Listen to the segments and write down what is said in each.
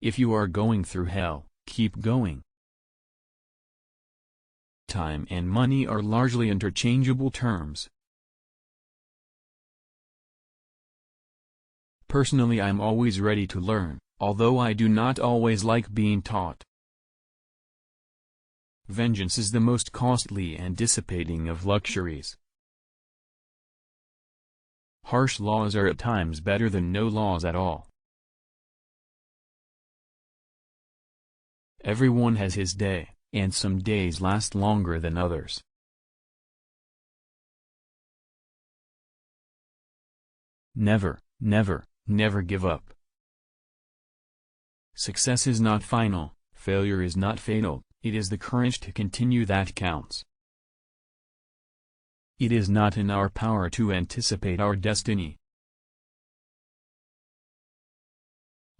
If you are going through hell, keep going. Time and money are largely interchangeable terms. Personally, I'm always ready to learn, although I do not always like being taught. Vengeance is the most costly and dissipating of luxuries. Harsh laws are at times better than no laws at all. Everyone has his day, and some days last longer than others. Never, never, never give up. Success is not final, failure is not fatal, it is the courage to continue that counts. It is not in our power to anticipate our destiny.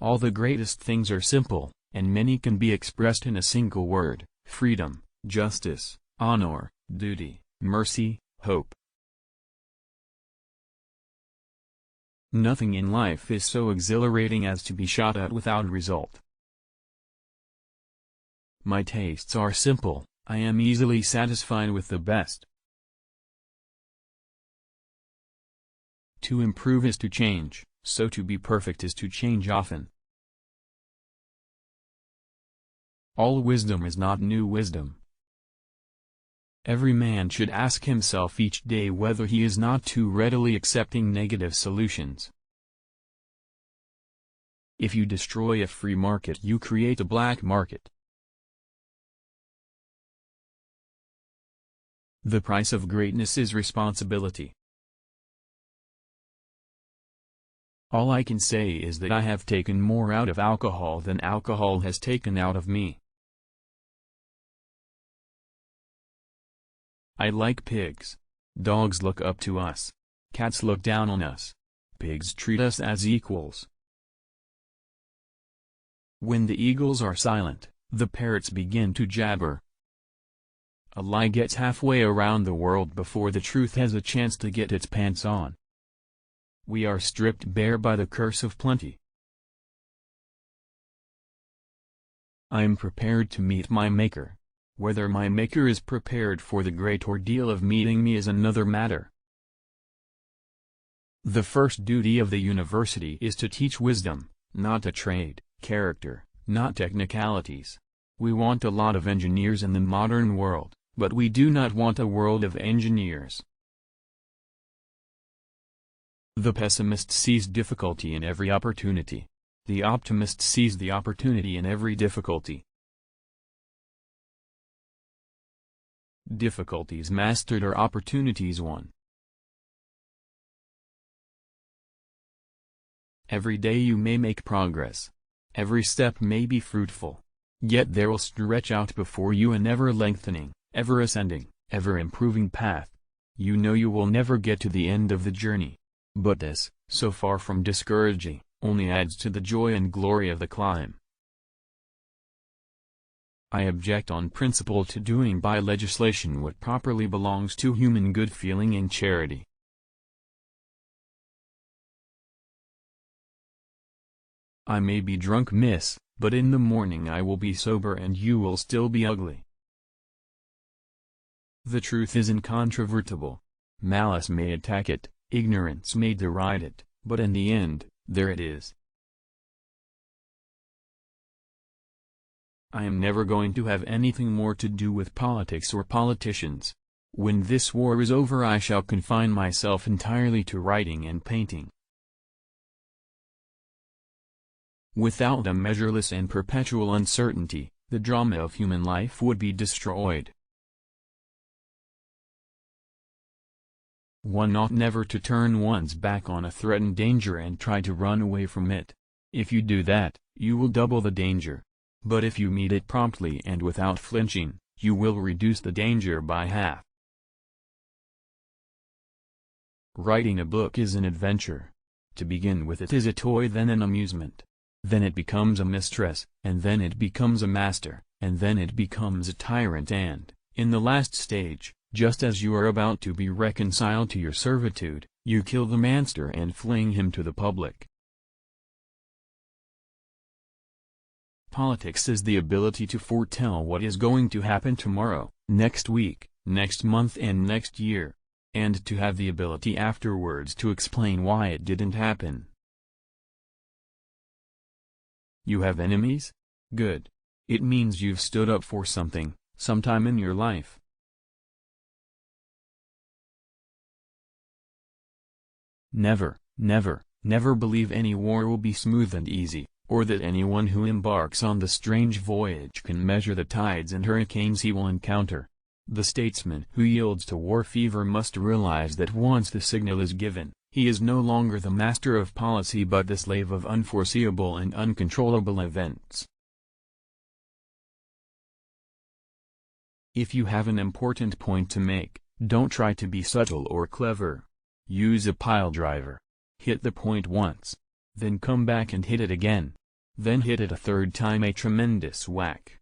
All the greatest things are simple, and many can be expressed in a single word: freedom, justice, honor, duty, mercy, hope. Nothing in life is so exhilarating as to be shot at without result. My tastes are simple, I am easily satisfied with the best. To improve is to change, so to be perfect is to change often. All wisdom is not new wisdom. Every man should ask himself each day whether he is not too readily accepting negative solutions. If you destroy a free market, you create a black market. The price of greatness is responsibility. All I can say is that I have taken more out of alcohol than alcohol has taken out of me. I like pigs. Dogs look up to us. Cats look down on us. Pigs treat us as equals. When the eagles are silent, the parrots begin to jabber. A lie gets halfway around the world before the truth has a chance to get its pants on. We are stripped bare by the curse of plenty. I am prepared to meet my Maker. Whether my Maker is prepared for the great ordeal of meeting me is another matter. The first duty of the university is to teach wisdom, not a trade, character, not technicalities. We want a lot of engineers in the modern world, but we do not want a world of engineers. The pessimist sees difficulty in every opportunity. The optimist sees the opportunity in every difficulty. Difficulties mastered are opportunities won. Every day you may make progress. Every step may be fruitful. Yet there will stretch out before you an ever-lengthening, ever-ascending, ever-improving path. You know you will never get to the end of the journey. But this, so far from discouraging, only adds to the joy and glory of the climb. I object on principle to doing by legislation what properly belongs to human good feeling and charity. I may be drunk, miss, but in the morning I will be sober and you will still be ugly. The truth is incontrovertible. Malice may attack it, ignorance may deride it, but in the end, there it is. I am never going to have anything more to do with politics or politicians. When this war is over I shall confine myself entirely to writing and painting. Without a measureless and perpetual uncertainty, the drama of human life would be destroyed. One ought never to turn one's back on a threatened danger and try to run away from it. If you do that, you will double the danger. But if you meet it promptly and without flinching, you will reduce the danger by half. Writing a book is an adventure. To begin with, it is a toy, then an amusement. Then it becomes a mistress, and then it becomes a master, and then it becomes a tyrant, and, in the last stage, just as you are about to be reconciled to your servitude, you kill the master and fling him to the public. Politics is the ability to foretell what is going to happen tomorrow, next week, next month and next year, and to have the ability afterwards to explain why it didn't happen. You have enemies? Good. It means you've stood up for something, sometime in your life. Never, never, never believe any war will be smooth and easy, or that anyone who embarks on the strange voyage can measure the tides and hurricanes he will encounter. The statesman who yields to war fever must realize that once the signal is given, he is no longer the master of policy but the slave of unforeseeable and uncontrollable events. If you have an important point to make, don't try to be subtle or clever. Use a pile driver. Hit the point once. Then come back and hit it again. Then hit it a third time, a tremendous whack.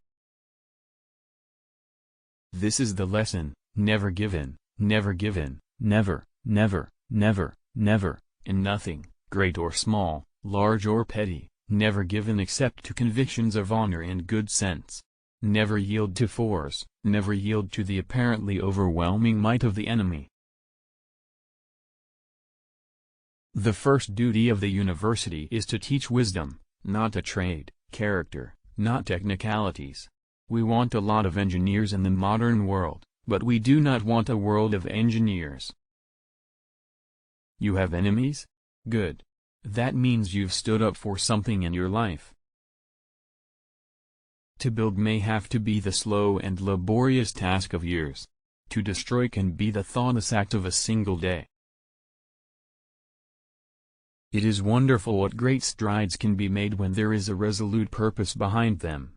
This is the lesson: never give in, never give in, never, never, never, never, in nothing, great or small, large or petty, never give in except to convictions of honor and good sense. Never yield to force, never yield to the apparently overwhelming might of the enemy. The first duty of the university is to teach wisdom, not a trade, character, not technicalities. We want a lot of engineers in the modern world, but we do not want a world of engineers. You have enemies? Good. That means you've stood up for something in your life. To build may have to be the slow and laborious task of years. To destroy can be the thoughtless act of a single day. It is wonderful what great strides can be made when there is a resolute purpose behind them.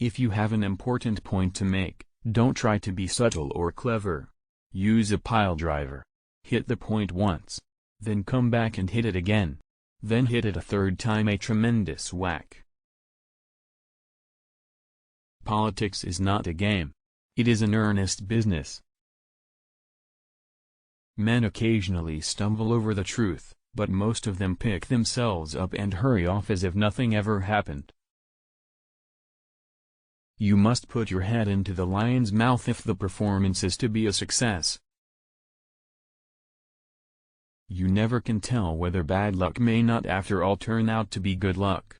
If you have an important point to make, don't try to be subtle or clever. Use a pile driver. Hit the point once. Then come back and hit it again. Then hit it a third time, a tremendous whack. Politics is not a game. It is an earnest business. Men occasionally stumble over the truth, but most of them pick themselves up and hurry off as if nothing ever happened. You must put your head into the lion's mouth if the performance is to be a success. You never can tell whether bad luck may not after all turn out to be good luck.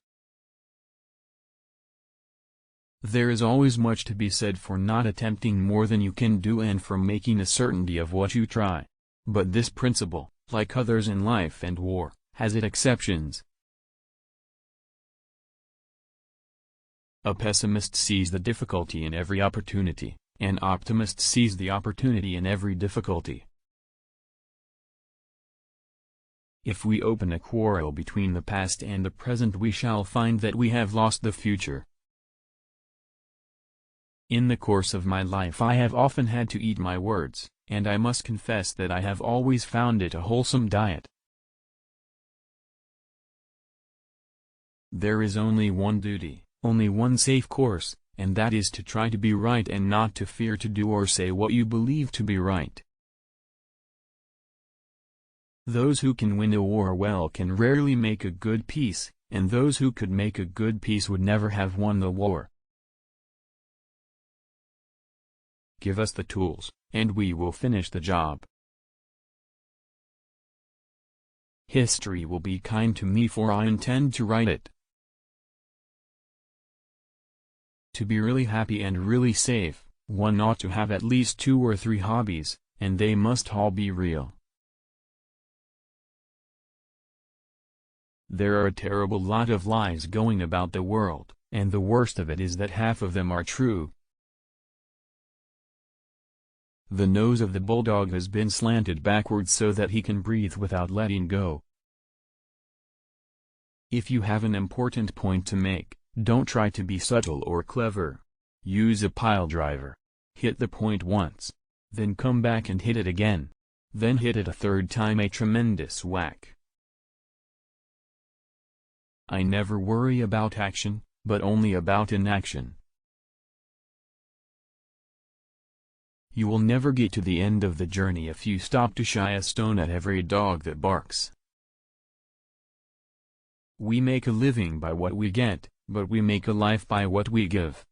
There is always much to be said for not attempting more than you can do and for making a certainty of what you try. But this principle, like others in life and war, has its exceptions. A pessimist sees the difficulty in every opportunity, an optimist sees the opportunity in every difficulty. If we open a quarrel between the past and the present, we shall find that we have lost the future. In the course of my life I have often had to eat my words, and I must confess that I have always found it a wholesome diet. There is only one duty, only one safe course, and that is to try to be right and not to fear to do or say what you believe to be right. Those who can win a war well can rarely make a good peace, and those who could make a good peace would never have won the war. Give us the tools, and we will finish the job. History will be kind to me, for I intend to write it. To be really happy and really safe, one ought to have at least 2 or 3 hobbies, and they must all be real. There are a terrible lot of lies going about the world, and the worst of it is that half of them are true. The nose of the bulldog has been slanted backwards so that he can breathe without letting go. If you have an important point to make, don't try to be subtle or clever. Use a pile driver. Hit the point once. Then come back and hit it again. Then hit it a third time, a tremendous whack. I never worry about action, but only about inaction. You will never get to the end of the journey if you stop to shy a stone at every dog that barks. We make a living by what we get, but we make a life by what we give.